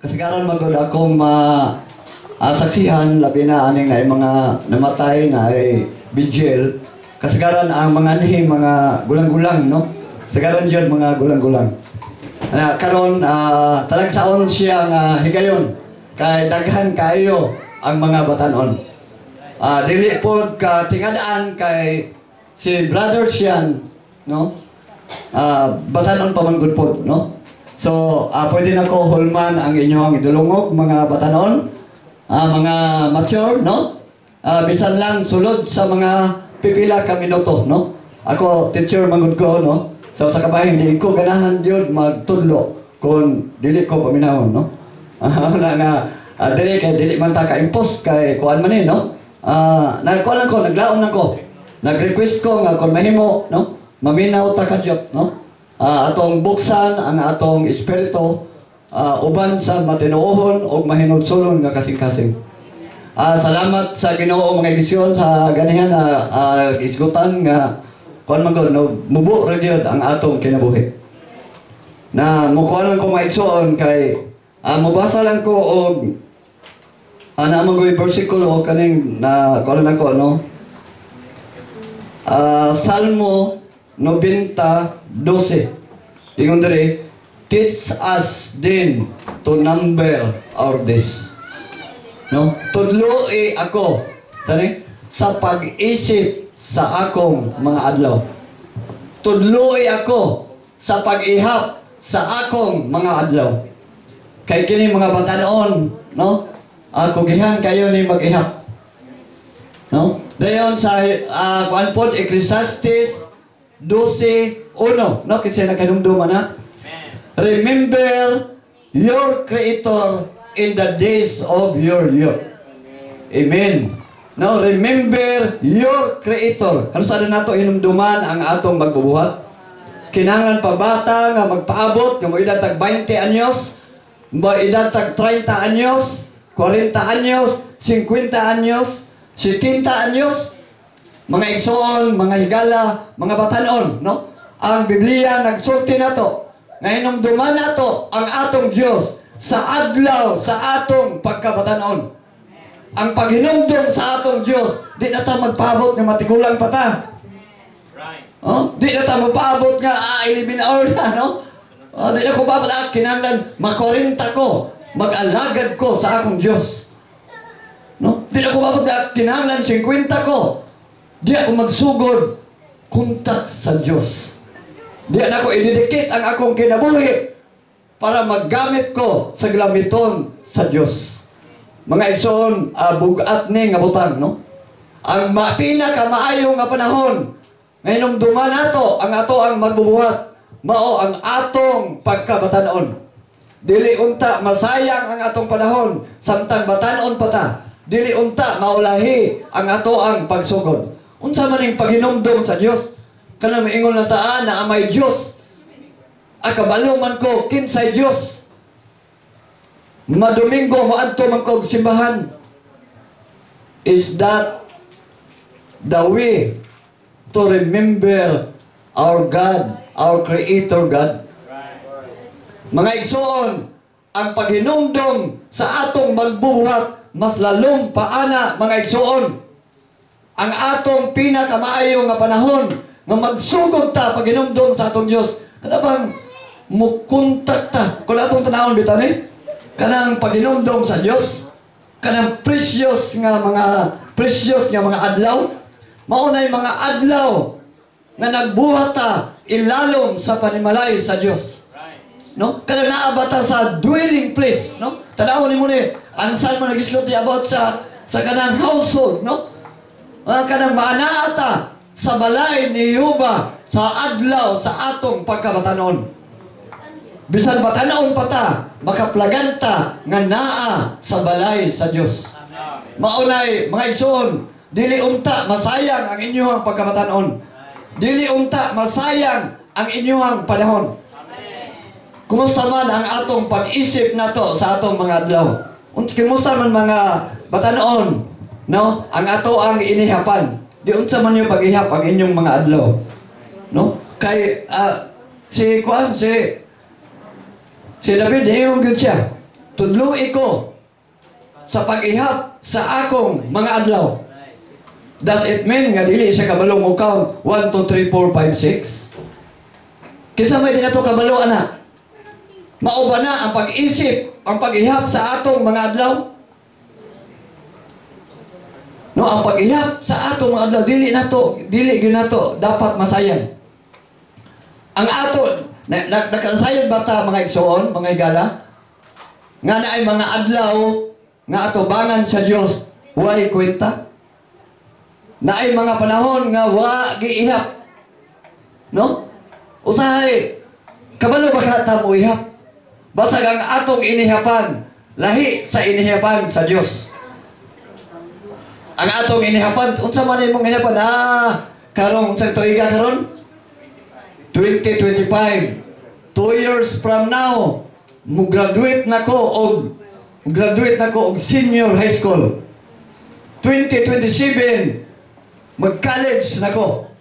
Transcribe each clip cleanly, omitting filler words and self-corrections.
kasagaran magod akong saksihan labi na aning na mga namatay na ay vigil. Kasagaran ang mga anhi mga gulang-gulang no. Kasagaran yun mga gulang-gulang. Karon talagsaon siya nga higayon kay daghan kayo ang mga batanon. Dili pod ka tingadaan kay si Brother Sian no. Batanon pa man gud pod no. So pwede na ko hulman ang inyong idulungog mga batanon, mga mature no. Bisan lang sulod sa mga pipila ka minuto no. Ako teacher mangud ko no. So sa kabahin di ko ganahan jud magtudlo kung dili ko paminahon no. Dili kay dili man ta ka impose kay kuan man ni no. Nagkuan lang ko, naglaom na ko. Nag-request ko nga kung mahimo no, maminaw ta kadyot no. Atong buksan ang atong espiritu uban sa matinuohon o mahinugsulon nga kasing-kasing. Salamat sa Ginoo mga edisyon sa ganihan isgutan nga kuan man gud no mubo ra gyud ang atong kinabuhi. Na mukuan ko maigsoon kay mabasa lang ko og ana man goy bersikulo kaning na kuan nako no. Salmo 90:12. Ingon diri, teach us then to number our days. No? Tudloi ako sa pag-isip sa akong mga adlaw. Tudloi ako sa pag-ihap sa akong mga adlaw. Kay kini mga batanon, no? Ako gihan kayo ni mag-ihap. No? Dayon sa kuan pod Ecclesiastes 12:1, no? Kinsa nakadumduman na? Remember your Creator in the days of your youth. Amen. Now, remember your Creator. Kano sa nato hinumduman ang atong magbubuhat? Kinahanglan pa bata nga magpaabot nga mo edad tag 20 anyos, mo edad tag 30 anyos, 40 anyos, 50 anyos, 70 anyos, mga igsoon, mga higala, mga batanon, no? Ang Biblia nagsulti nato nga hinumduman nato ang atong Dios sa adlaw sa atong pagkabatanon. Ang paghinumdum sa atong Dios, di na ta magpaabot nga matigulang pa ta. Oh, di na ta magpaabot nga 11 hour na, no? Di na ko babala kinahanglan makorinta ko, mag-alagad ko sa akong Dios. No? Di na ko babala kinahanglan 50 ko. Di ako magsugod kuntat sa Dios. Di na ko idedicate ang akong kinabuhi para maggamit ko sa glamiton sa Dios. Mga igsoon, bugat ni nga butang, no? Ang pinakamaayo nga panahon, ngayon duman nato, ang ato ang magbubuhat, mao ang atong pagkabatanon. Dili unta masayang ang atong panahon, samtang batanon pa ta. Dili unta maulahi ang ato ang pagsugod. Unsa man ning paghinumdum sa Dios? Kanang maingon na taan na amay Dios. Akabalo man ko kinsay Dios. Madomingo moadto man ko simbahan. Is that the way to remember our God, our Creator God? Mga igsoon, ang paghinumdum sa atong magbubuhat mas lalong paana mga igsoon. Ang atong pinakamaayo nga panahon nga magsugod ta paghinumdum sa atong Dios. Kada bang mukuntak ta kung atong tanawon bitan kanang paghinumdum sa Dios, kanang precious nga mga adlaw, maunay mga adlaw nga nagbuhat ta ilalom sa panimalay sa Dios. No? Kanang naabata sa dwelling place, no? Tanawon nimo ni ansan mo nagislot ni about sa kanang household, no? Kanang maanaata sa balay ni Yuba sa adlaw sa atong pagkabatanon. Bisan batanon pa ta, makaplaganta nga naa sa balay sa Dios. Maunay mga igsoon, dili unta masayang ang inyong pagkabatanon. Dili unta masayang ang inyong panahon. Kumusta man ang atong pag-isip nato sa atong mga adlaw? Kumusta man mga batanon, no? Ang ato ang inihapan. Di unsa man yung pag-ihap ang inyong mga adlaw, no? Kay si David, hiyong gud siya. tudloi ko sa pag-ihap sa akong mga adlaw. Does it mean nga dili siya kabalo mo count 1, 2, 3, 4, 5, 6? Kinsa may di na to kabalo, anak? Mao ba na ang pag-isip, ang pag-ihap sa atong mga adlaw? No, ang pag-ihap sa atong mga adlaw, dili gyud nato dapat masayang. Ang ato, nakasayang ba ta mga igsoon, mga igala? Nga na ay mga adlaw nga atubangan sa Dios, huwag kwenta. Na ay mga panahon nga wa giihap. No? Usahay, kabalo ba ka ta mo ihap? Basag ang atong inihapan, lahi sa inihapan sa Dios. Ang atong inihapan, unsa man imong inihapan? Karong sa tuiga karon 2025. 2 years from now, graduate na ko og senior high school. 2027, mag-college na ko.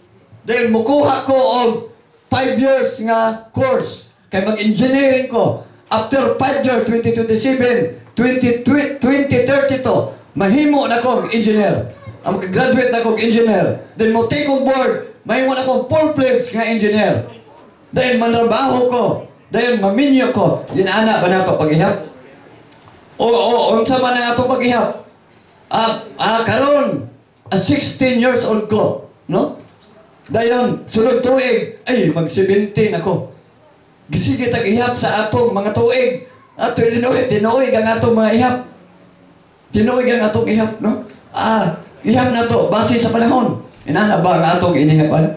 Dahil mukuha ko og 5 years nga course. Kay mag-engineering ko. After 5 years, 2027, 2030 to, mahimo na ko engineer. Ang graduate na ko engineer. Then mo take on board, mahimo na ko full-fledged nga engineer. Dahil manrabaho ko. Dahil maminyo ko. Dinana ba na ito pag-ihap? Unsa man ang atong pag-ihap? Karon, 16 years old ko, no? Dayon, sunod tuig, ay, mag-17 ako. Gisige tag-ihap sa atong mga tuig. Ato, tinuig ang atong mga ihap. Tinuig ang atong ihap, no? Ihap na to, base sa panahon. Inana ba ang atong inihapan?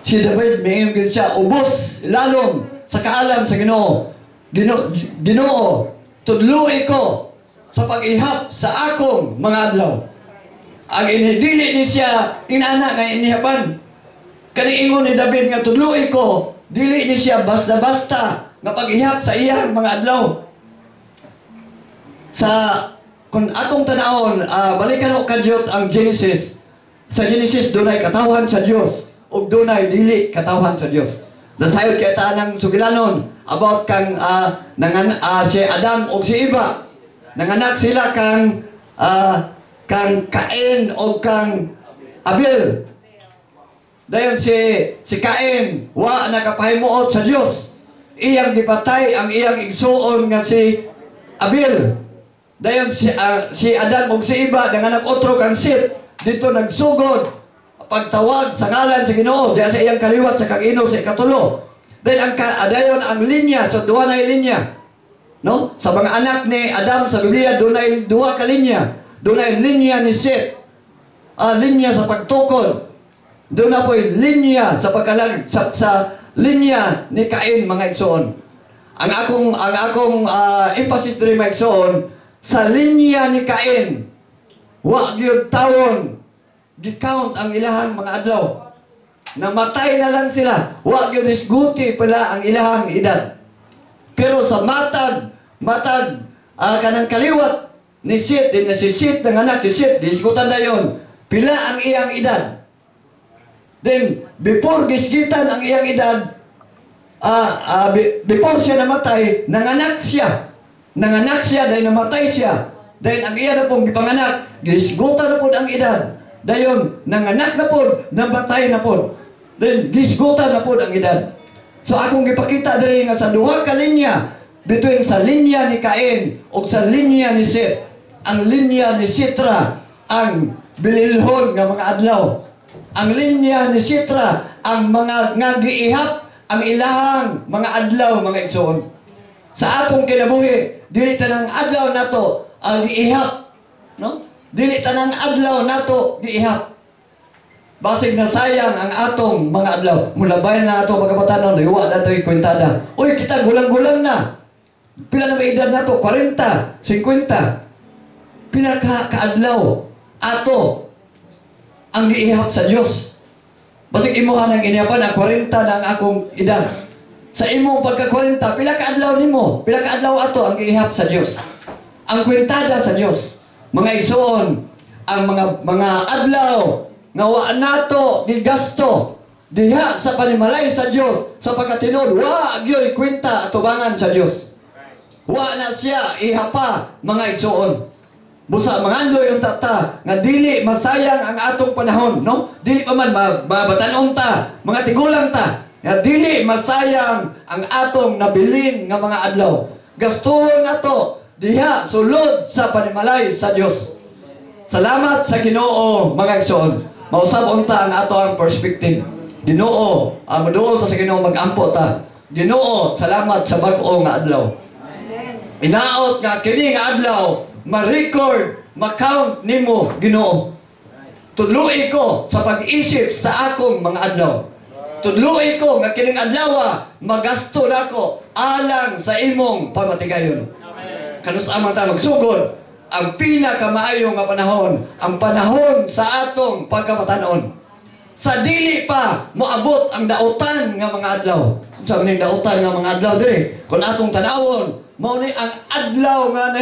Si David, may iyong siya, ubos, lalong, sa kaalam sa Ginoo. Ginoo, tudloi ko sa pag-ihap sa akong mga adlaw. Ang inidili ni siya, inana nga inihapan. Kaniingon ni David nga tudloi ko, dili ni siya basta-basta nga pag-ihap sa iyang mga adlaw. Kung atong tanahon, balikan ko kadyot ang Genesis. Sa Genesis, dunay katawhan sa Dios ug dunay dili katawhan sa Dios. Dasayod kay tanang sugilanon about kang si Adam ug si Eva. Nanganak sila kang Cain o kang Abel. Dayon si Cain wa nakapahimuot sa Dios. Iyang gipatay ang iyang igsuon nga si Abel. Dayon si Adam ug si Eva nanganak otro kang Seth. Dito nagsugod pagtawag sa ngalan sa Ginoo diya sa iyang kaliwat sa kag-inog sa ikatulo. Dayon ang linya, so duha na linya. No? Sa mga anak ni Adam sa Biblia, dunay duha ka linya. Dunay linya ni Seth. Linya sa pagtukod. Doon na po linya sa pagkalag sa linya ni Cain, mga igsoon. Ang akong emphasis diri mga igsoon sa linya ni Cain. Wa gyud tawon gi-count ang ilahang mga adlaw. Namatay na lang sila. Wa gyud isguti pala ang ilahang edad. Pero sa matag kanang kaliwat ni Seth, din na si Seth nanganak si Seth, diskutan dayon pila ang iyang edad. Then before gisgitan ang iyang edad, before siya namatay, nanganak siya dahil namatay siya. Dahil ang iya na pong gipanganak, gisgutan na po ang edad. Dayon, nanganak na po, namatay na po. Then, gisgutan na po ang edad. So, akong ipakita diri nga sa duha ka linya, between sa linya ni Cain o sa linya ni Seth. Ang linya ni Sitra, ang bililhon nga mga adlaw. Ang linya ni Sitra, ang mga nga giihap, ang ilahang mga adlaw, mga igsoon. Sa atong kinabuhi, dili tanang adlaw nato ang giihap, no? Dili tanang adlaw nato giihap. Basig na sayang ang atong mga adlaw. Mulabay na ato pagkabatanon, liwa na ito'y kwentada. Uy, kita gulang-gulang na. Pila na may edad nato? 40, 50. Pila ka-adlaw ato ang giihap sa Dios. Basig imuhan ang inihapan, ang 40 na ang akong edad. Sa imong pagka-40, pila ka-adlaw nimo? Pila ka-adlaw ato ang giihap sa Dios. Ang kwentada sa Dios. Mga igsoon, ang mga adlaw nga wa nato gigasto diha sa panimalay sa Dios sa pagkatinod wa gyoy kwenta atubangan sa Dios. wa na siya ihapa mga igsoon. Busa mangandoy yung tata nga dili masayang ang atong panahon, no? Dili pa man mabatanon ta, mga tigulang ta. Nga dili masayang ang atong nabilin nga mga adlaw. Gastuhon nato diha sulod sa panimalay sa Dios. Salamat sa Ginoo mga igsoon. Mausab unta ang ato ang perspective. Ginoo, maduol ta sa Ginoo mag-ampo ta. Ginoo, salamat sa bag-o nga adlaw. Inaot nga kini nga adlaw ma-record, ma-count nimo Ginoo. Tudloi ko sa pag-isip sa akong mga adlaw. Tudloi ko nga kining adlaw magasto nako alang sa imong pamatigayon. Kanus-a man ta magsugod ang pinakamaayo nga panahon, ang panahon sa atong pagkamatanon. Sa dili pa moabot ang dautan nga mga adlaw. Sa maning dautan nga mga adlaw dire, kung atong tanawon, mao ni ang adlaw nga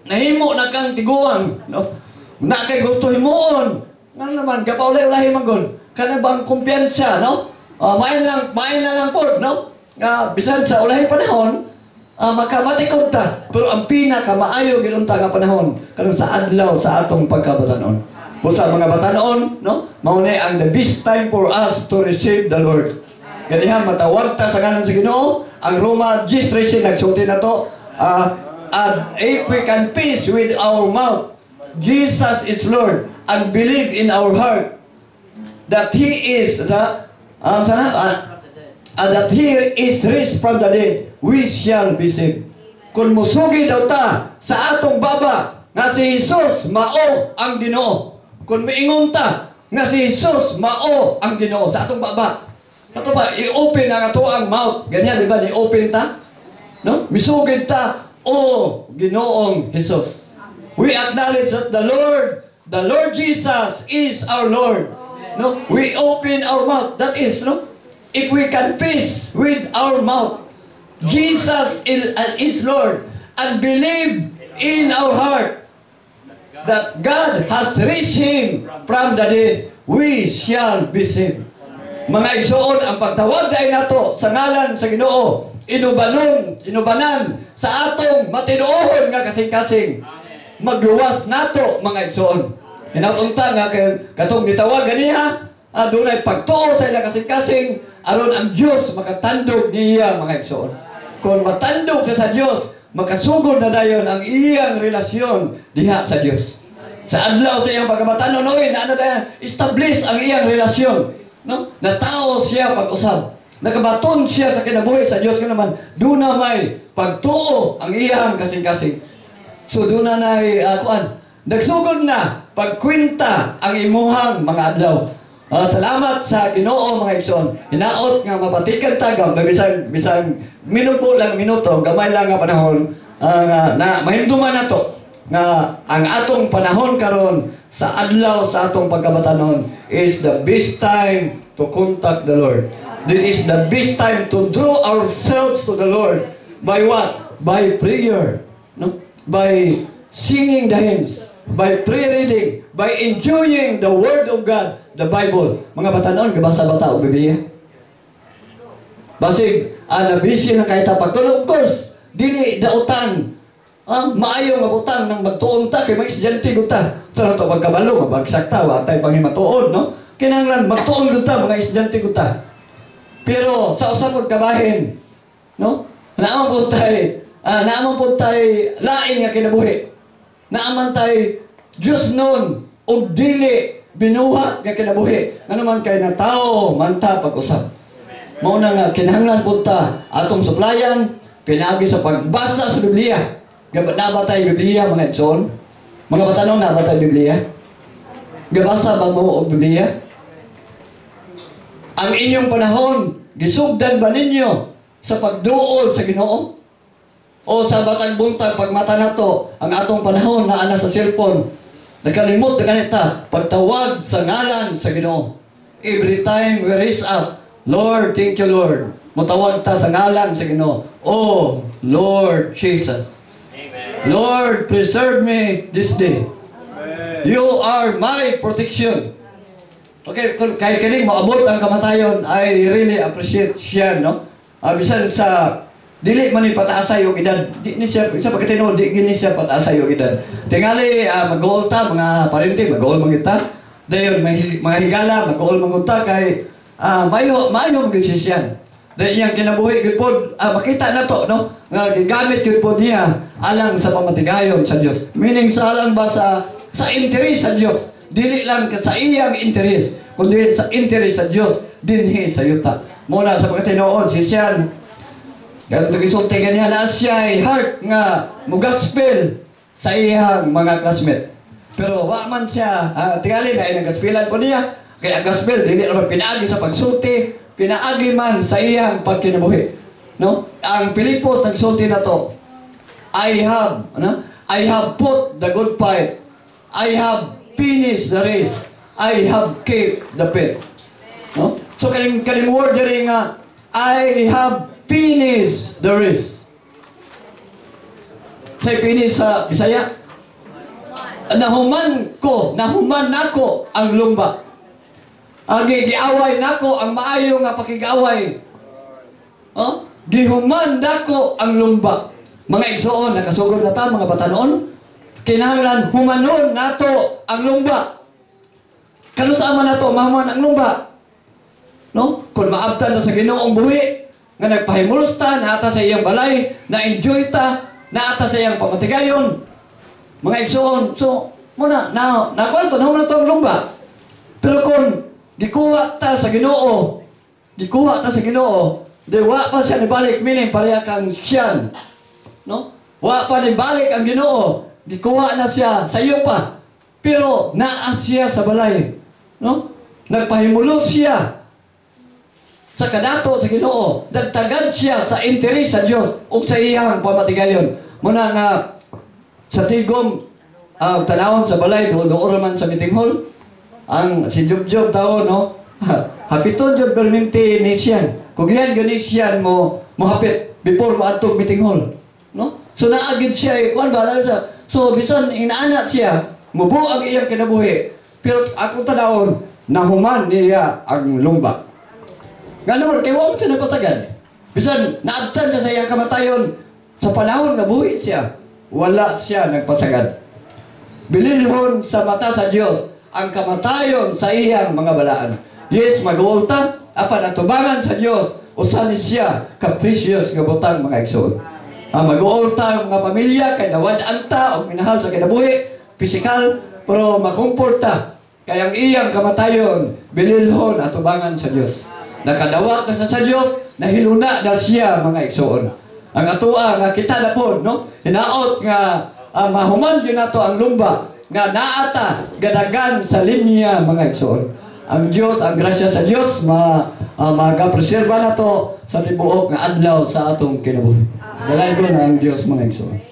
nahimo na kang tiguang, no? Na kay gusto himuon. Nga naman gapaulay-ulay magol. Kana bang kumpiyansa, no? Main na lang pod, no? Bisan sa ulay panahon, makamatikod ta. Pero ang pinakamaayo ginunta nga panahon kanang sa adlaw sa atong pagkabatanon. Busa mga batanon, no? Mao ni ang the best time for us to receive the Lord. Ganihan matawag ta sa ngalan sa Ginoo. Ang Roma 10:13 nagsulti na to. And if we can peace with our mouth, Jesus is Lord, and believe in our heart that He is that He is raised from the dead, we shall be saved. Kung musugi daw ta sa atong baba nga si Jesus mao ang Ginoo. Kung miingon ta nga si Jesus mao ang Ginoo sa atong baba. Ato ba i-open ang ato ang mouth. Ganyan di ba i-open ta? No? Misugid ta o Ginoong Jesus. We acknowledge that the Lord Jesus is our Lord. No? We open our mouth. That is, no? If we confess with our mouth, Jesus is Lord, and believe in our heart that God has raised Him from the dead, we shall be saved. Mga igsoon, ang pagtawag dahil nato sa ngalan sa Ginoo, inubanan sa atong matinuohon nga kasing-kasing. Magluwas nato mga igsoon. Hinatunta nga katong gitawag ganiha, dunay pagtuo sa ilang kasing-kasing aron ang Dios makatandog niya mga igsoon. Kung matandog siya sa Dios, makasugod na dayon ang iyang relasyon diha sa Dios. Sa adlaw sa iyang pagkamatanon na establish ang iyang relasyon, no? Na tao siya pag-usab. Nakabaton siya sa kinabuhi sa Dios nga naman. Duna may pagtuo ang iyang kasing-kasing. So duna na nagsugod na pagkwenta ang imuhang mga adlaw. Salamat sa Ginoo mga igsoon. Hinaot nga mapatikan tagam bisang minuto lang minuto, gamay lang nga panahon na mahimduman nato nga ang atong panahon karon sa adlaw sa atong pagkabatanon is the best time to contact the Lord. This is the best time to draw ourselves to the Lord. By what? By prayer, no? By singing the hymns, by pre-reading, by enjoying the Word of God, the Bible. Mga batanon, gabasa bata o Biblia? Basig, nabisi na kahit pagtulog. Of course, dili dautan. Maayo nga butang nang magtuon ta kay may estudyante guta. Sa to pagkabalo, mabagsak ta, watay pangimatuon, no? Kinahanglan magtuon guta mga estudyante guta. Pero sa usa pod kabahin, no? Naamang pud tay lain nga kinabuhi. Naaman tay Dios nun og dili binuhat nga kinabuhi. Ano man kay na tao manta pag-usab. Mao na nga kinahanglan pud ta atong suplayan pinaagi sa pagbasa sa Biblia. Gabata tay Biblia mga igsoon. Mga batanon na ba tay Biblia? Gabasa ba mo og Biblia? Ang inyong panahon, gisugdan ba ninyo sa pagduol sa Ginoo? O sa batang buntag, pagmata na to, ang atong panahon na ana sa cellphone, nakalimot na ganita, pagtawag sa ngalan sa Ginoo. Every time we raise up, Lord, thank you Lord. Mutawag ta sa ngalan sa Ginoo. Oh, Lord Jesus. Amen. Lord, preserve me this day. Amen. You are my protection. Okay, kay kining maabot ang kamatayon, I really appreciate siya, no? Bisan sa Dili man ni pataasay og edad. Di ni siya sa pagkatino di gini siya pataasay og edad. Tingali mag-goal ta mga parente, mag-goal mangita. Dayon mga higala mag-goal mangunta kay mayo magsisyan. Dahil iyang kinabuhi gud pod makita na to no nga gigamit gud pod niya alang sa pamatigayon sa Dios. Meaning sa alang ba sa interes sa Dios. Dili lang sa iyang interes kundi sa interes sa Dios dinhi sa yuta. Muna sa pagkatinuod si Sian kaya nagisulti ganiya na siya heart nga mugaspel sa iyang mga classmate. Pero wa man siya tingali na nagaspilan po niya kaya gospel dili naman pinaagi sa pagsulti, pinaagi man sa iyang pagkinabuhi. No? Ang Pilipos nagsulti na to. I have put the good fight. I have finished the race. I have kept the faith. No? So kaning word diri nga I have finished the race. Say finish sa Bisaya. Nahuman nako ang lumba. Giaway nako ang maayo nga pakigaaway. Oh? Gihuman nako ang lumba. Mga igsoon, nakasugod na ta, mga batanon. Kinahanglan humanon nato ang lumba. Kanusama nato mahuman ang lumba. No? Kung maabtan ta sa Ginoong buhi, nga nagpahimulos ta, naata sa iyang balay, na-enjoy ta, naata sa iyang pamatigayon. Mga igsoon, so, muna, nakuha to, nahuman nato ang lumba. Pero kung gikuha ta sa Ginoo, di wa pa siya nibalik, meaning pareha kang siyan. No? Wa pa nibalik ang Ginoo, gikuha na siya sa iyo pa. Pero naa siya sa balay. No? Nagpahimulos siya sa kadato sa Ginoo. Nagtagad siya sa interes sa Dios ug sa iyang pamatigayon. Muna nga sa tigom tanawon sa balay doon man sa meeting hall. Ang si Job tao no. Hapiton Job perminti ni siyan. Kung yan gani siyan mo hapit before maadtog meeting hall. No? So naagid siya kuan ba na sa. So bisan inaana siya, mubo ang iyang kinabuhi. Pero akong tanawon nahuman niya ang lumba. Ganun, kay wala siya nagpasagad. Bisan, naabtan siya sa iyang kamatayon. Sa panahon nga buhi siya, wala siya nagpasagad. Bililhon sa mata sa Diyos ang kamatayon sa iyang mga balaan. Yes, mag-uulta, apan atubangan sa Diyos, usanin siya ka-precious nga butang mga igsoon. Mag-uulta ang mga pamilya, kay nawadaan ta, o minahal sa kinabuhi, pisikal, pero makomporta. Kaya ang iyang kamatayon, bililhon atubangan sa Diyos. Nakadawat na sa Diyos, nahiluna na siya mga igsoon. Ang atua nga kita na po, no? Hinaot nga mahuman yun nato ang lumba nga naata gadagan sa linya mga igsoon. Ang Diyos, ang grasya sa Diyos, magapreserba na to sa tibuok nga adlaw sa atong kinabuhi. Dalay ko na ang Diyos mga igsoon.